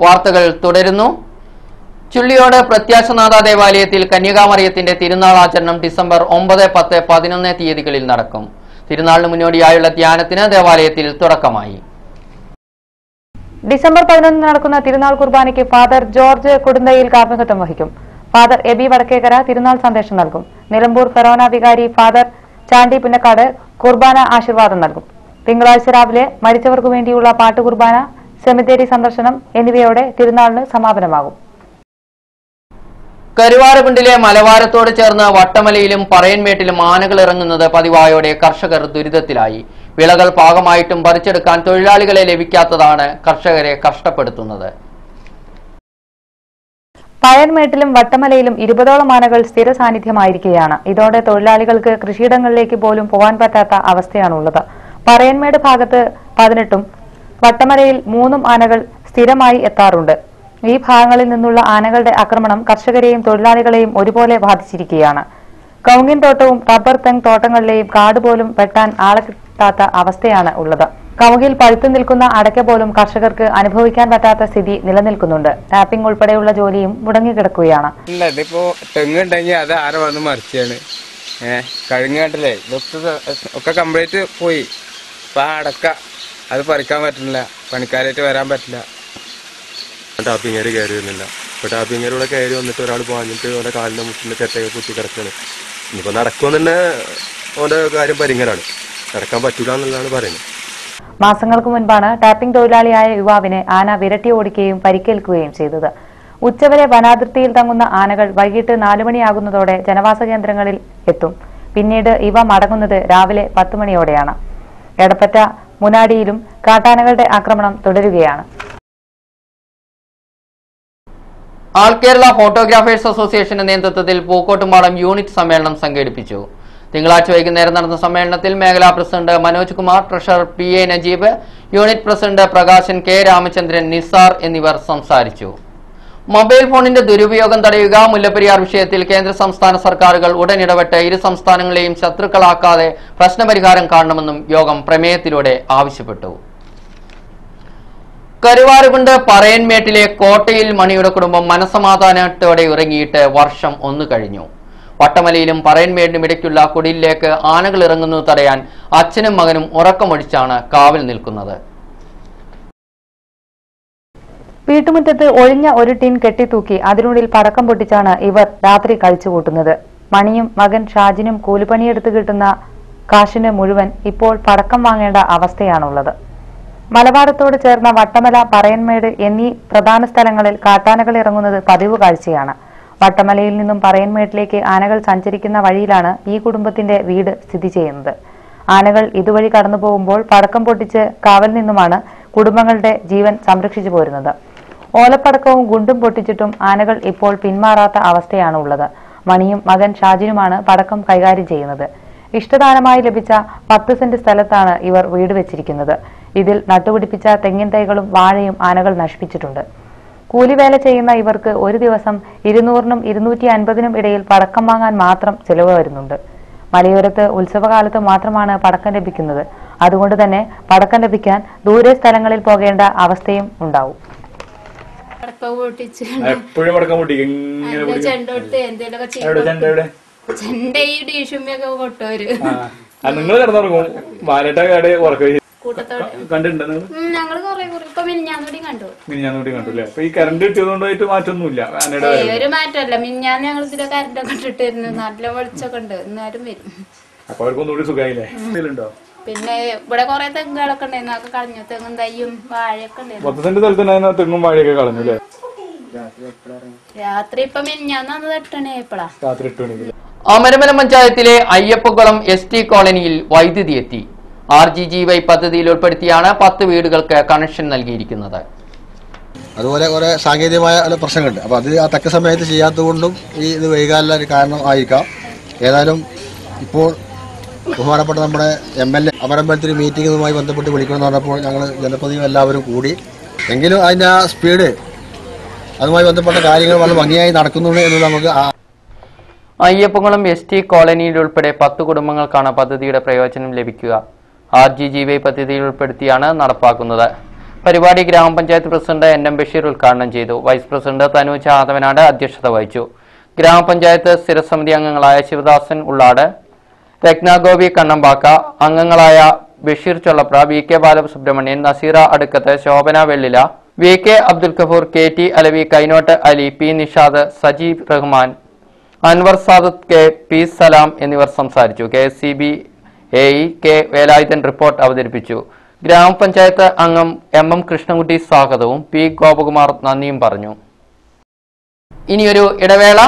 വാർത്തകൾ തുടരുന്നു. ചുള്ളിയോട് പ്രത്യാശനാഥ ദേവാലയത്തിൽ കന്യകാമറിയത്തിന്റെ തിരുനാൾ ആചരണം ഡിസംബർ 9, 10, 11 തീയതികളിൽ നടക്കും. തിരുനാളിന് മുന്നോടിയായുള്ള ധ്യാനത്തിന് ദേവാലയത്തിൽ തുടക്കമായി. ഡിസംബർ 11 നടക്കുന്ന തിരുനാൾ കുർബാനയ്ക്ക് ഫാദർ ജോർജ് കൊടുന്തയിൽ കാർമ്മികത്വം വഹിക്കും. ഫാദർ എബി വടക്കേക്കര തിരുനാൾ സന്ദേശം നൽകും. നിലമ്പൂർ ഫെറോന വികാരി ഫാദർ ചാണ്ടി പുന്നക്കാട് കുർബാന ആശീർവാദം നൽകും. തിങ്കളാഴ്ച രാവിലെ മരിച്ചവർക്കു വേണ്ടിയുള്ള പാട്ടുകുർബാന, സെമിത്തേരി സന്ദർശനം എന്നിവയോടെ തിരുനാളിന് സമാപനമാകും. കരുവാരകുണ്ടിലെ മലവാരത്തോട് ചേർന്ന് വട്ടമലയിലും പറയൻമേട്ടിലും ആനകൾ ഇറങ്ങുന്നത് പതിവായോടെ കർഷകർ ദുരിതത്തിലായി. വിളകൾ പാകമായിട്ടും പറിച്ചെടുക്കാൻ തൊഴിലാളികളെ ലഭിക്കാത്തതാണ് കർഷകരെ കഷ്ടപ്പെടുത്തുന്നത്. പയൻമേട്ടിലും വട്ടമലയിലും 20ഓളം ആനകൾ സ്ഥിര സാന്നിധ്യമായിരിക്കുകയാണ്. ഇതോടെ തൊഴിലാളികൾക്ക് കൃഷിയിടങ്ങളിലേക്ക് പോലും പോകാൻ പറ്റാത്ത അവസ്ഥയാണുള്ളത്. പറയൻമേട് ഭാഗത്ത് 18ഉം വട്ടമലയിൽ 3 ആനകൾ സ്ഥിരമായി എത്താറുണ്ട്. ഈ ഭാഗങ്ങളിൽ നിന്നുള്ള ആനകളുടെ ആക്രമണം കർഷകരെയും തൊഴിലാളികളെയും ഒരുപോലെ ബാധിച്ചിരിക്കുകയാണ്. കൗങ്ങിൻ തോട്ടവും റബ്ബർ തെങ്ങ് തോട്ടങ്ങളിലെയും കാട് പോലും വെട്ടാൻ ആളെ കിട്ടാത്ത അവസ്ഥയാണ് ഉള്ളത്. കവുങ്ങിൽ പഴുത്തു നിൽക്കുന്ന അടയ്ക്ക പോലും കർഷകർക്ക് അനുഭവിക്കാൻ പറ്റാത്ത സ്ഥിതി നിലനിൽക്കുന്നുണ്ട്. ടാപ്പിംഗ് ഉൾപ്പെടെയുള്ള ജോലിയും മുടങ്ങിക്കിടക്കുകയാണ്. ഇല്ല, ഇതിപ്പോ തെങ്ങുണ്ടെങ്കിൽ അത് ആര വന്ന് മറിച്ചാണ്. കഴുങ്ങാട്ടില്ലേ ഒക്കെ കംപ്ലീറ്റ് പോയി. ഇപ്പൊ അടക്ക അത് പറിക്കാൻ പറ്റില്ല, പണിക്കാരായിട്ട് വരാൻ പറ്റില്ല. ടാപ്പിങ്ങേര് കയറി വരുന്നില്ല. ഇപ്പൊ ടാപ്പിങ്ങേരൂടെ കയറി വന്നിട്ട് ഒരാൾ പാഞ്ഞിട്ട് ഓന്റെ കാലിന്റെ മുട്ടിന്റെ ചെട്ടയൊക്കെ കുത്തി കിടക്കാണ്. ഇനിയിപ്പോ നടക്കുമെന്ന് തന്നെ ഓന്റെ കാര്യം പരിങ്ങലാണ്. നടക്കാൻ പറ്റൂല എന്നുള്ളതാണ് പറയുന്നത്. മാസങ്ങൾക്ക് മുൻപാണ് ടാപ്പിംഗ് തൊഴിലാളിയായ യുവാവിനെ ആന വിരട്ടി ഓടിക്കുകയും പരിക്കേൽക്കുകയും ചെയ്തത്. ഉച്ചവരെ വനാതിർത്തിയിൽ തങ്ങുന്ന ആനകൾ വൈകിട്ട് 4 മണിയാകുന്നതോടെ ജനവാസ കേന്ദ്രങ്ങളിൽ എത്തും. പിന്നീട് ഇവ മടങ്ങുന്നത് രാവിലെ 10 മണിയോടെയാണ്. എടപ്പറ്റ മുനാടിയിലും കാട്ടാനകളുടെ ആക്രമണം തുടരുകയാണ്. ആൾ കേരള ഫോട്ടോഗ്രാഫേഴ്സ് അസോസിയേഷന്റെ നേതൃത്വത്തിൽ പൂക്കോട്ടുംപാടം യൂണിറ്റ് സമ്മേളനം സംഘടിപ്പിച്ചു. തിങ്കളാഴ്ച വൈകുന്നേരം നടന്ന സമ്മേളനത്തിൽ മേഖലാ president Manoj Kumar, treasurer PA Najeeb, unit president Prakashan, K Ramachandran, Nisar എന്നിവർ സംസാരിച്ചു. മൊബൈൽ ഫോണിന്റെ ദുരുപയോഗം തടയുക, മുല്ലപ്പെരിയാർ വിഷയത്തിൽ കേന്ദ്ര സംസ്ഥാന സർക്കാരുകൾ ഉടനിടപെട്ട് ഇരു സംസ്ഥാനങ്ങളെയും ശത്രുക്കളാക്കാതെ പ്രശ്നപരിഹാരം കാണണമെന്നും യോഗം പ്രമേയത്തിലൂടെ ആവശ്യപ്പെട്ടു. കരുവാരകുണ്ട് പറയൻമേട്ടിലെ കോട്ടയിൽ മണിയുടെ കുടുംബം മനസമാധാനത്തോടെ ഇറങ്ങിയിട്ട് വർഷം 1 കഴിഞ്ഞു. വട്ടമലയിലും പറയൻമേടിനും ഇടയ്ക്കുള്ള കുടിലിലേക്ക് ആനകൾ ഇറങ്ങുന്നത് തടയാൻ അച്ഛനും മകനും ഉറക്കമൊഴിച്ചാണ് കാവൽ നിൽക്കുന്നത്. വീട്ടുമുറ്റത്ത് ഒഴിഞ്ഞ ഒരു ടിൻ കെട്ടിത്തൂക്കി അതിനുള്ളിൽ പടക്കം പൊട്ടിച്ചാണ് ഇവർ രാത്രി കഴിച്ചുകൂട്ടുന്നത്. മണിയും മകൻ ഷാജിനും കൂലിപ്പണിയെടുത്ത് കിട്ടുന്ന കാശിന് മുഴുവൻ ഇപ്പോൾ പടക്കം വാങ്ങേണ്ട അവസ്ഥയാണുള്ളത്. മലബാരത്തോട് ചേർന്ന വട്ടമല, പറയൻമേട് എന്നീ പ്രധാന സ്ഥലങ്ങളിൽ കാട്ടാനകൾ ഇറങ്ങുന്നത് പതിവ് കാഴ്ചയാണ്. വട്ടമലയിൽ നിന്നും പറയൻമേട്ടിലേക്ക് ആനകൾ സഞ്ചരിക്കുന്ന വഴിയിലാണ് ഈ കുടുംബത്തിന്റെ വീട് സ്ഥിതി ചെയ്യുന്നത്. ആനകൾ ഇതുവഴി കടന്നു പോകുമ്പോൾ പടക്കം പൊട്ടിച്ച് കാവൽ നിന്നുമാണ് കുടുംബങ്ങളുടെ ജീവൻ സംരക്ഷിച്ചു പോരുന്നത്. ഓലപ്പടക്കവും ഗുണ്ടും പൊട്ടിച്ചിട്ടും ആനകൾ ഇപ്പോൾ പിന്മാറാത്ത അവസ്ഥയാണ് ഉള്ളത്. മണിയും മകൻ ഷാജിനുമാണ് പടക്കം കൈകാര്യം ചെയ്യുന്നത്. ഇഷ്ടദാനമായി ലഭിച്ച 10 സെന്റ് സ്ഥലത്താണ് ഇവർ വീട് വെച്ചിരിക്കുന്നത്. ഇതിൽ നട്ടുപിടിപ്പിച്ച തെങ്ങിൻ തൈകളും വാഴയും ആനകൾ നശിപ്പിച്ചിട്ടുണ്ട്. കൂലിവേല ചെയ്യുന്ന ഇവർക്ക് ഒരു ദിവസം 200നും 250നും ഇടയിൽ പടക്കം വാങ്ങാൻ മാത്രം ചെലവ് വരുന്നുണ്ട്. മലയോരത്ത് ഉത്സവകാലത്ത് മാത്രമാണ് പടക്കം ലഭിക്കുന്നത്. അതുകൊണ്ട് തന്നെ പടക്കം ലഭിക്കാൻ ദൂരെ സ്ഥലങ്ങളിൽ പോകേണ്ട അവസ്ഥയും ഉണ്ടാവും. ഈ കറണ്ട് കിട്ടിയതുകൊണ്ടായിട്ട് മാറ്റൊന്നുമില്ല. ഒരു മാറ്റമല്ല, മിഞ്ഞാന്ന് ഞങ്ങൾ ഇതിലെ കറണ്ടൊക്കെ ഇട്ടിട്ടിരുന്നു. നല്ല വെളിച്ചൊക്കെ ഉണ്ട്, എന്നാലും വരും. അപ്പൊ അവർക്കൊന്നുകൂടി സുഖമായില്ലേ? പിന്നെ ഇവിടെ കൊറേ തെങ്ങുകളൊക്കെ ഉണ്ടായിരുന്നു, അതൊക്കെ കളഞ്ഞു. തെങ്ങും തയ്യും വാഴയൊക്കെ ഉണ്ടായിരുന്നു. 10 സെന്റ് സ്ഥലത്തുണ്ടായിരുന്ന തെങ്ങും വാഴയൊക്കെ കളഞ്ഞു അല്ലേ? രാത്രി ഇപ്പൊ മിഞ്ഞാന്ന് 8 മണിയായപ്പോഴാ. രാത്രി 8 മണിക്ക് അമരമല പഞ്ചായത്തിലെ അയ്യപ്പക്കുളം ST കോളനിയിൽ വൈദ്യുതി എത്തി. RGGY പദ്ധതിയിൽ ഉൾപ്പെടുത്തിയാണ് 10 വീടുകൾക്ക് കണക്ഷൻ നൽകിയിരിക്കുന്നത്. അതുപോലെ കുറെ സാങ്കേതികമായ പ്രശ്നങ്ങളുണ്ട്. അപ്പോൾ അത് ആ തക്ക സമയത്ത് ചെയ്യാത്തതുകൊണ്ടും ഇത് വൈകാനുള്ള ഒരു കാരണം ആയിരിക്കാം. ഏതായാലും ഇപ്പോൾ ബഹുമാനപ്പെട്ട നമ്മുടെ MLA അമരമ്പലത്തിൽ മീറ്റിംഗുമായി ബന്ധപ്പെട്ട് വിളിക്കണമെന്ന് പറഞ്ഞപ്പോൾ ഞങ്ങൾ ജനപ്രതിനിധികൾ എല്ലാവരും കൂടി. എങ്കിലും അതിൻ്റെ ആ സ്പീഡ്, അതുമായി ബന്ധപ്പെട്ട കാര്യങ്ങൾ വളരെ ഭംഗിയായി നടക്കുന്നുണ്ട് എന്ന് നമുക്ക്. അയ്യപ്പക്കുളം ST കോളനിയിൽ ഉൾപ്പെടെ 10 കുടുംബങ്ങൾക്കാണ് പദ്ധതിയുടെ പ്രയോജനം ലഭിക്കുക. RGGY പദ്ധതിയിൽ ഉൾപ്പെടുത്തിയാണ് നടപ്പാക്കുന്നത്. പരിപാടി ഗ്രാമപഞ്ചായത്ത് പ്രസിഡന്റ് NM ബഷീർ ഉദ്ഘാടനം ചെയ്തു. വൈസ് പ്രസിഡന്റ് തനൂജ് ആദവനാട് അധ്യക്ഷത വഹിച്ചു. ഗ്രാമപഞ്ചായത്ത് സ്ഥിരസമിതി അംഗങ്ങളായ ശിവദാസൻ ഉള്ളാട്, രത്നാഗോപി കണ്ണമ്പാക്ക, അംഗങ്ങളായ ബഷീർ ചൊള്ളപ്ര, VK ബാലസുബ്രഹ്മണ്യൻ, നസീറ അടുക്കത്ത്, ശോഭന വെള്ളില, VK Abdul Gafoor, KT Alavi, Kainott Ali, P Nishad, Sajeeb Rahman, Anwar Sadath, K P സലാം എന്നിവർ സംസാരിച്ചു. KSCB AE K Velayudhan report അവതരിപ്പിച്ചു. ഗ്രാമപഞ്ചായത്ത് അംഗം MM കൃഷ്ണൻകുട്ടി സ്വാഗതവും P ഗോപകുമാർ നന്ദിയും പറഞ്ഞു. ഇനിയൊരു ഇടവേള.